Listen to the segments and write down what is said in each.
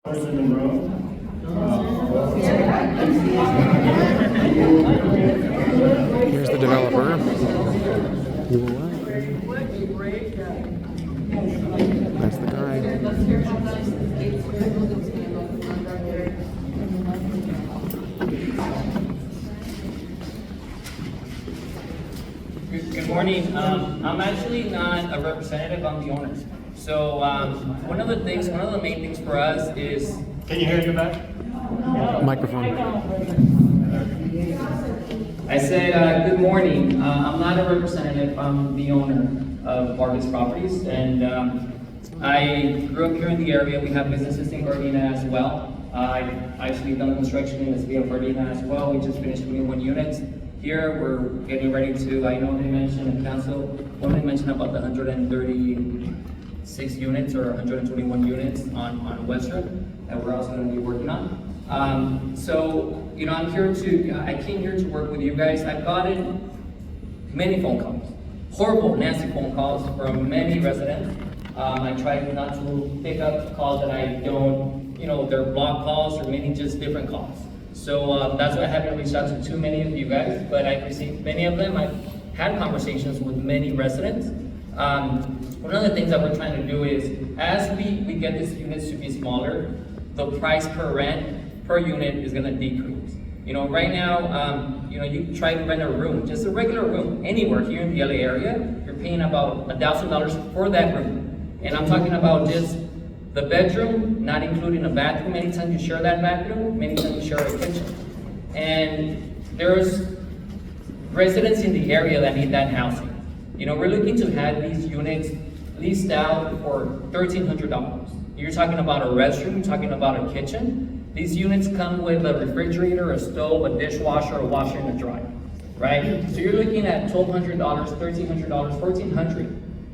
First in the row. Here's the developer. That's the guy. Good morning. I'm actually not a representative, I'm the owner. So one of the main things for us is... Can you hear in the back? Microphone. I said, good morning. I'm not a representative, I'm the owner of Vargas Properties. And I grew up here in the area. We have businesses in Gardena as well. I've actually done construction in the city of Gardena as well. We just finished 21 units. Here, we're getting ready to, I know they mentioned in council, when they mentioned about the 136 units or 121 units on Western that we're also going to be working on. So, you know, I came here to work with you guys. I've gotten many phone calls, horrible, nasty phone calls from many residents. I try not to pick up calls that I don't, you know, they're block calls or many just different calls. So that's why I haven't reached out to too many of you guys, but I've received many of them. I've had conversations with many residents. One of the things that we're trying to do is, as we get these units to be smaller, the price per rent per unit is gonna decrease. You know, right now, you know, you try to rent a room, just a regular room, anywhere here in the LA area, you're paying about $1,000 for that room. And I'm talking about just the bedroom, not including a bathroom. Many times you share that bathroom, many times you share a kitchen. And there's residents in the area that need that housing. You know, we're looking to have these units leased out for $1,300. You're talking about a restroom, you're talking about a kitchen. These units come with a refrigerator, a stove, a dishwasher, a washer, and a dryer, right? So you're looking at $1,200, $1,300, $1,400,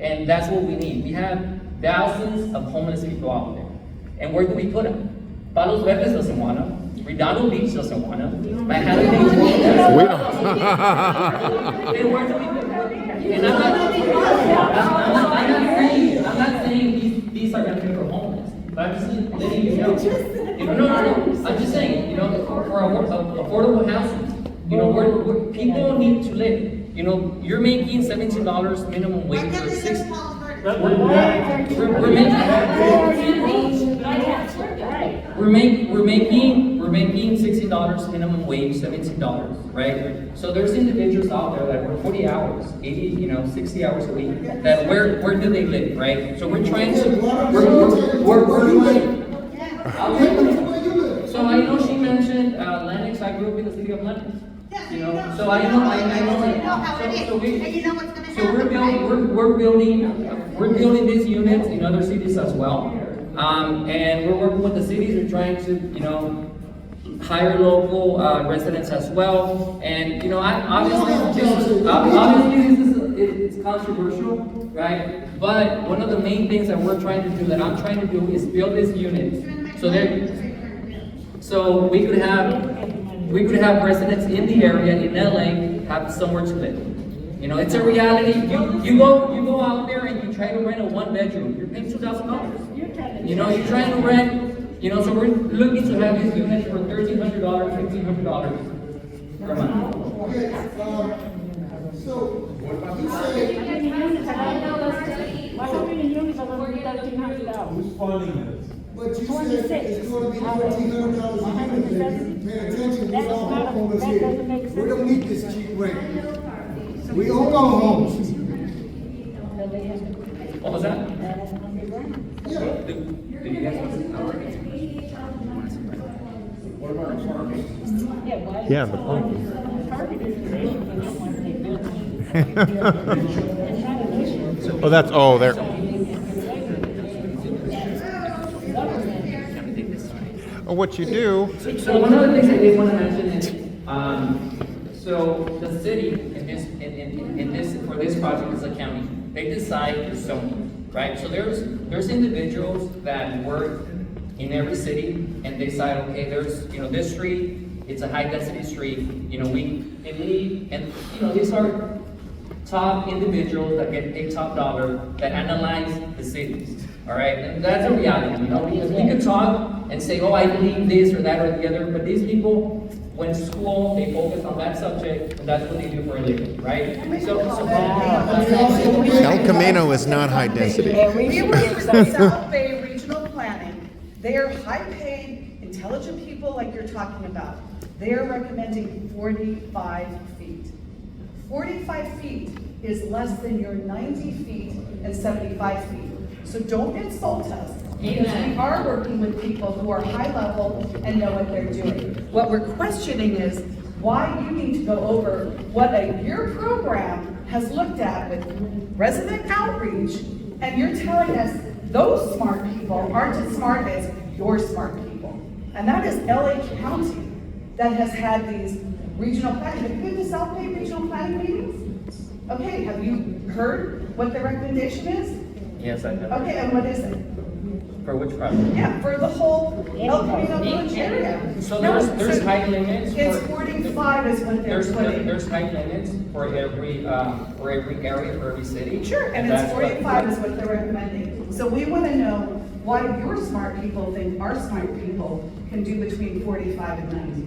and that's what we need. We have thousands of homeless people out there. And where do we put them? Palos Verdes doesn't want them. Redondo Beach doesn't want them. Manhattan Beach doesn't want them. Then where do we put them? And I'm not saying these are going to be for homeless. But I'm just letting you know. No. I'm just saying, you know, for affordable housing. You know, where people need to live. You know, you're making $17 minimum wage or $6. We're making $60 minimum wage, $17, right? So there's individuals out there that work 40 hours, 80, you know, 60 hours a week. That where do they live, right? So we're trying to So I know she mentioned Lennox. I grew up in the city of Lennox. You know, so I know how it is. And you know what's going to happen. We're building these units in other cities as well, and we're working with the cities. We're trying to, you know, hire local residents as well. And you know, obviously this is controversial, right? But one of the main things that we're trying to do, that I'm trying to do, is build these units so we could have residents in the area in LA have somewhere to live. You know, it's a reality. You go out there and you try to rent a one bedroom. You're paying $2,000. You know, you're trying to rent. You know, so we're looking to have these units for $1,300, $1,500 per month. Okay. So what about Who's funding this? But you said it's going to be $1,400 a unit. Pay attention, we all homeowners here. We don't need this cheap rent. We own our homes. What was that? Yeah. Did you guys What about apartments? Yeah, the parking. There. Oh, what you do? So one of the things I did want to mention is, so the city in this for this project is the county. They decide the zoning, right? So there's individuals that work in every city and they decide, okay, there's, you know, this street, it's a high density street, you know, we need, and you know, these are top individuals that get paid top dollar that analyze the cities. All right, and that's a reality, you know, because we could talk and say, oh, I believe this or that or the other, but these people went to school, they focus on that subject, and that's what they do for a living, right? El Camino is not high density. We work with the South Bay Regional Planning. They are high-paid, intelligent people like you're talking about. They are recommending 45 feet. 45 feet is less than your 90 feet and 75 feet. So don't insult us, because we are working with people who are high level and know what they're doing. What we're questioning is why you need to go over what your program has looked at with resident outreach, and you're telling us those smart people aren't as smart as your smart people. And that is LA County that has had these regional planning. Have you been to South Bay regional planning meetings? Okay, have you heard what the recommendation is? Yes, I have. Okay, and what is it? For which project? Yeah, for the whole El Camino Village area. So No, there's so height limits. It's for- 45 is what they're putting. There's height limits for every area, for every city. Sure, and that's it's what- 45 is what they're recommending. So we want to know why your smart people think our smart people can do between 45 and 90.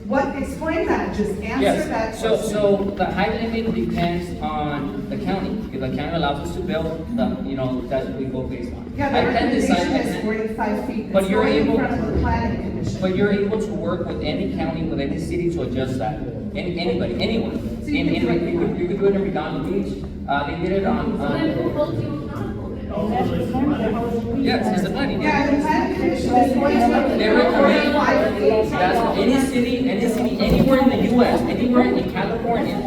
What, explain that, just answer that Yes, question. so the height limit depends on the county. If the county allows us to build, that's what we go based on. Yeah, the I can decide, recommendation is 45 feet. But It's you're right in able- front of the planning commission. but you're able to work with any county, with any city to adjust that. Anybody, anyone. So you can do it. You could do it in Redondo Beach. They did it on, yes, it's the planning. Yeah, the planning commission is going to They recommend 45 feet. that's any city, anywhere in the US, anywhere in California,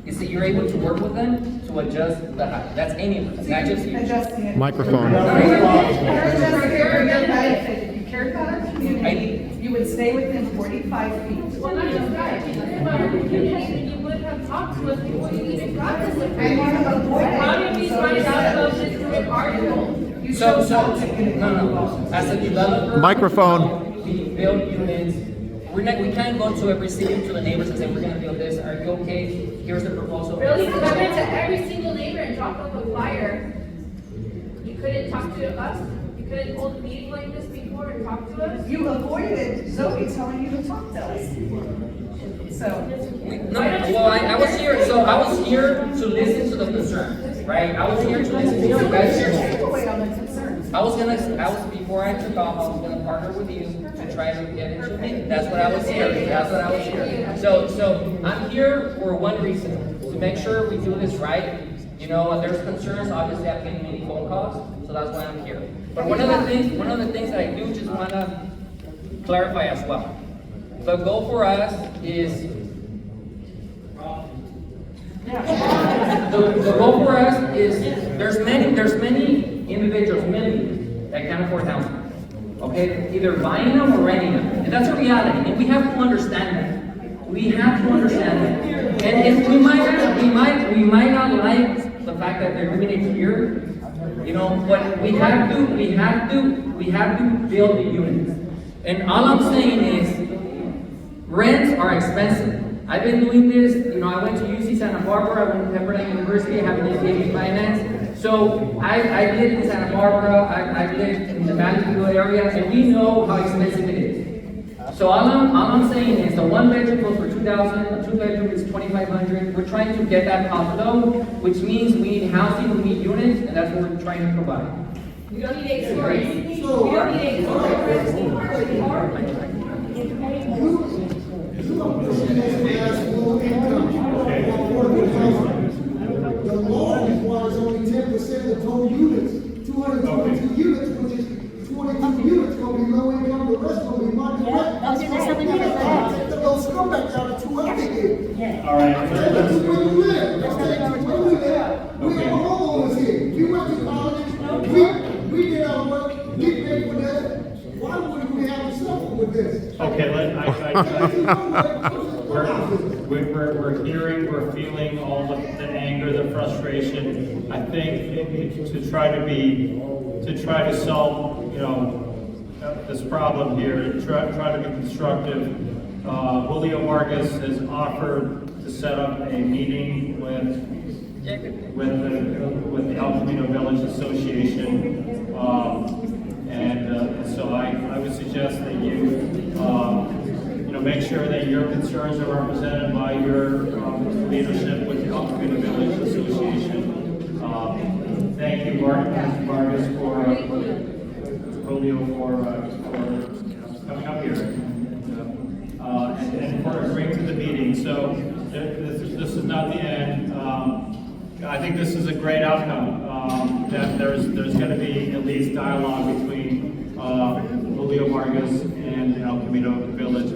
is that you're able to work with them to adjust the height. That's anywhere, not just you. Adjusting it. Microphone. You're just here for your benefit. If you cared about our community, you would stay within 45 feet. Well, not just that, if you cared about our community, you would have talked to us before you even got this information. How did we find out about this through an article? You So, chose not to get it. no. As a developer. Microphone. We build units. We can't go to every city, to the neighbors and say, we're gonna build this. Are you okay? Here's the proposal. Really, because I went to every single neighbor and dropped off a flyer. You couldn't talk to us? You couldn't hold a meeting like this before and talk to us? You avoided Zoe telling you to talk to us. So, No, well, I was here, so I was here to listen to the concerns, right? I was here to listen to you guys. take away on the concerns. Before I took off, I was gonna partner with you to try to get into it. That's what I was here. So I'm here for one reason, to make sure we do this right. There's concerns, obviously I'm getting many phone calls, so that's why I'm here. But one of the things that I do just wanna clarify as well. The goal for us is the goal for us is there's many individuals, that can't afford housing. Okay, either buying them or renting them, and that's a reality, and we have to understand that. We have to understand that, and we might not like the fact that they're doing it here, but we have to build the units. And all I'm saying is, rents are expensive. I've been doing this, I went to UC Santa Barbara, I went to Pepperdine University, I have an MBA in finance. So I lived in Santa Barbara, I lived in the Valley View area, and we know how expensive it is. So all I'm saying is the one bedroom goes for $2,000, a two bedroom is $2,500. We're trying to get that cost low, which means we need housing, we need units, and that's what we're trying to provide. We don't need 8 stories. We don't need 8 stories. The law requires only 10% of the total units. 222 units, which is 22 units, gonna be low income, the rest gonna be market rent. That's those scumbags out of 200 here. All right. That's where we live. Let's take it where we live. We are homeowners here. We went to college. We did our work. We paid for that. Why would we have to suffer with this? Okay, we're hearing, we're feeling all the anger, the frustration. I think to try to solve, this problem here, try to be constructive. Juan Vargas has offered to set up a meeting with the El Camino Village Association, and So I would suggest that you, make sure that your concerns are represented by your leadership with the Camino Village Association. Thank you, Mr. Vargas, for Julio for coming up here and for agreeing to the meeting. So this is not the end. I think this is a great outcome. That there's going to be at least dialogue between Julio Vargas and Camino Village